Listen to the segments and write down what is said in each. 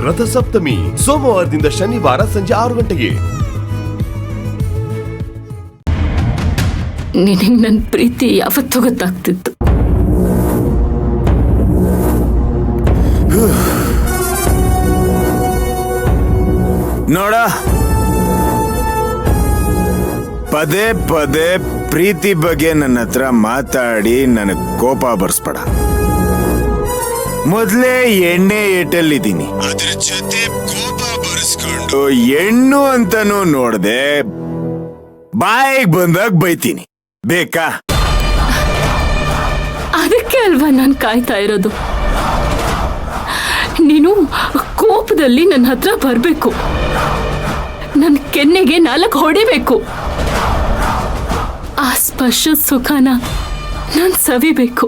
ರಥಸಪ್ತಮಿ ಸೋಮವಾರದಿಂದ ಶನಿವಾರ ಸಂಜೆ 6 ಗಂಟೆಗೆ. ನಿನಗೆ ನನ್ನ ಪ್ರೀತಿ ಯಾವತ್ತೂ ಗೊತ್ತಾಗ್ತಿತ್ತು. ನೋಡ, ಪದೇ ಪದೇ ಪ್ರೀತಿ ಬಗ್ಗೆ ನನ್ನ ಹತ್ರ ಮಾತಾಡಿ ನನಗ್ ಕೋಪ ಬರ್ಸ್ಬೇಡ. ಮೊದ್ಲೇ ಎಣ್ಣೆ ಏಟಲ್ಲಿದ್ದೀನಿ, ಅದ್ರ ಜೊತೆ ಕೋಪ ಬರ್ಸ್ಕೊಂಡು ಹೆಣ್ಣು ಅಂತಾನು ನೋಡ್ದೆ ಬಾಯಿಗೆ ಬಂದಾಗ ಬೈತೀನಿ. ಬೇಕಾ? ಅದಕ್ಕೆ ಅಲ್ವಾ ನಾನು ಕಾಯ್ತಾ ಇರೋದು. ನೀನು ಕೋಪದಲ್ಲಿ ನನ್ನ ಹತ್ರ ಬರಬೇಕು, ನನ್ನ ಕೆನ್ನೆಗೆ 4 ಹೊಡಿಬೇಕು, ಆ ಸ್ಪರ್ಶ ಸುಖನ ನಾನು ಸವಿಬೇಕು.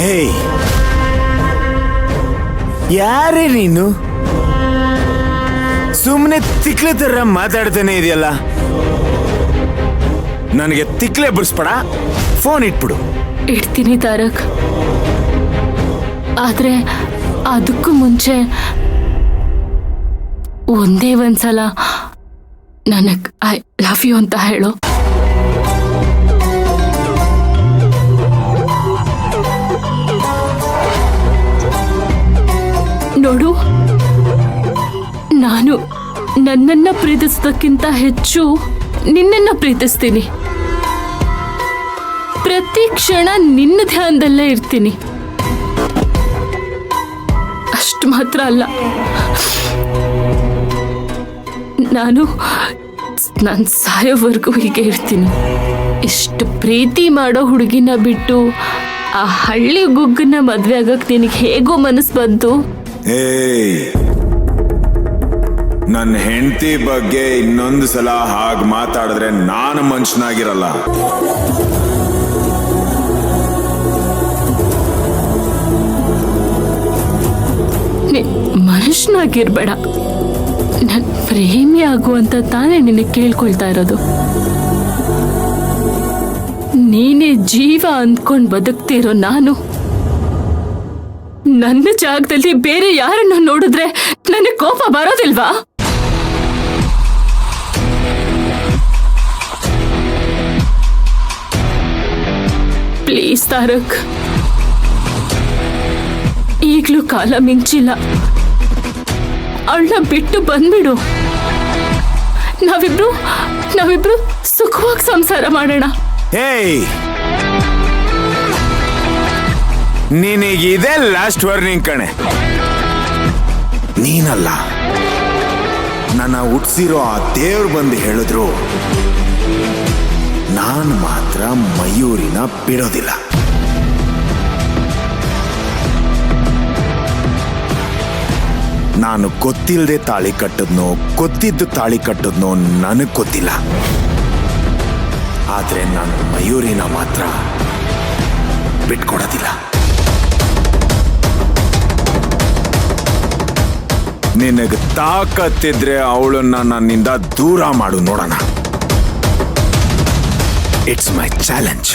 ಹೇಯ್, ಯಾರೇ ನೀನು? ಸುಮ್ಮನೆ ತಿಕ್ಲೆ ತರ ಮಾತಾಡ್ತಾನೆ ಇದೆಯಲ್ಲ. ನನಗೆ ತಿಕ್ಲೆ ಬಿಡಿಸ್ಬೇಡ, ಫೋನ್ ಇಟ್ಬಿಡು. ಇಡ್ತೀನಿ ತಾರಕ್, ಆದ್ರೆ ಅದಕ್ಕೂ ಮುಂಚೆ ಒಂದೇ ಒಂದ್ಸಲ ನನಗ್ ಐ ಲವ್ ಯು ಅಂತ ಹೇಳು. ನೋಡು, ನಾನು ನನ್ನನ್ನ ಪ್ರೀತಿಸೋದಕ್ಕಿಂತ ಹೆಚ್ಚು ನಿನ್ನನ್ನ ಪ್ರೀತಿಸ್ತೀನಿ. ಪ್ರತಿ ಕ್ಷಣ ನಿನ್ನ ಧ್ಯಾನದಲ್ಲೇ ಇರ್ತೀನಿ. ಅಷ್ಟು ಮಾತ್ರ ಅಲ್ಲ, ನಾನು ಸಾಯೋವರೆಗೂ ಹೀಗೆ ಇರ್ತೀನಿ. ಇಷ್ಟು ಪ್ರೀತಿ ಮಾಡೋ ಹುಡುಗಿನ ಬಿಟ್ಟು ಆ ಹಳ್ಳಿ ಗುಗ್ಗನ್ನ ಮದ್ವೆ ಆಗಕ್ ನಿನಗೆ ಹೇಗೋ ಮನಸ್ಸು ಬಂತು? ನನ್ನ ಹೆಂಡತಿ ಬಗ್ಗೆ ಇನ್ನೊಂದು ಸಲ ಹಾಗೆ ಮಾತಾಡಿದ್ರೆ ನಾನು ಮನುಷ್ಯನಾಗಿರಲ್ಲ. ಮನುಷ್ಯನಾಗಿರ್ಬೇಡ, ನನ್ ಪ್ರೇಮಿ ಆಗುವಂತ ತಾನೇ ನಿನಗೆ ಕೇಳ್ಕೊಳ್ತಾ ಇರೋದು. ನೀನೇ ಜೀವ ಅಂದ್ಕೊಂಡ್ ಬದುಕ್ತಿರೋ ನಾನು ನನ್ನ ಜಾಗದಲ್ಲಿ ಬೇರೆ ಯಾರನ್ನ ನೋಡಿದ್ರೆ ನನಗೆ ಕೋಪ ಬರೋದಿಲ್ವಾ? ಪ್ಲೀಸ್ ತಾರಕ್, ಈಗ್ಲೂ ಕಾಲ ಮಿಂಚಿಲ್ಲ. ಅವಳನ್ನ ಬಿಟ್ಟು ಬಂದ್ಬಿಡು. ನಾವಿಬ್ರು ಸುಖವಾಗಿ ಸಂಸಾರ ಮಾಡೋಣ. ಹೇಯ್, ನಿನಗಿದೆ ಲಾಸ್ಟ್ ವಾರ್ನಿಂಗ್ ಕಣೆ. ನೀನಲ್ಲ, ನನ್ನ ಹುಟ್ಟಿಸಿರೋ ಆ ದೇವ್ರು ಬಂದು ಹೇಳಿದ್ರು ನಾನು ಮಾತ್ರ ಮಯೂರಿನ ಬಿಡೋದಿಲ್ಲ. ನಾನು ಗೊತ್ತಿಲ್ಲದೆ ತಾಳಿ ಕಟ್ಟದ್ನೋ ಗೊತ್ತಿದ್ದು ತಾಳಿ ಕಟ್ಟದ್ನೋ ನನಗ್ ಗೊತ್ತಿಲ್ಲ. ಆದ್ರೆ ನಾನು ಮಯೂರಿನ ಮಾತ್ರ ಬಿಟ್ಕೊಡೋದಿಲ್ಲ. ನಿನಗೆ ತಾಕತ್ತಿದ್ರೆ ಅವಳನ್ನ ನನ್ನಿಂದ ದೂರ ಮಾಡು, ನೋಡೋಣ. It's my challenge.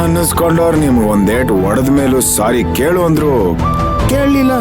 ಅನ್ನಿಸ್ಕೊಂಡವ್ರು ನಿಮ್ಗೆ ಒಂದೇಟು ಹೊಡೆದ ಮೇಲೂ ಸಾರಿ ಕೇಳು ಅಂದ್ರು ಕೇಳಲಿಲ್ಲ.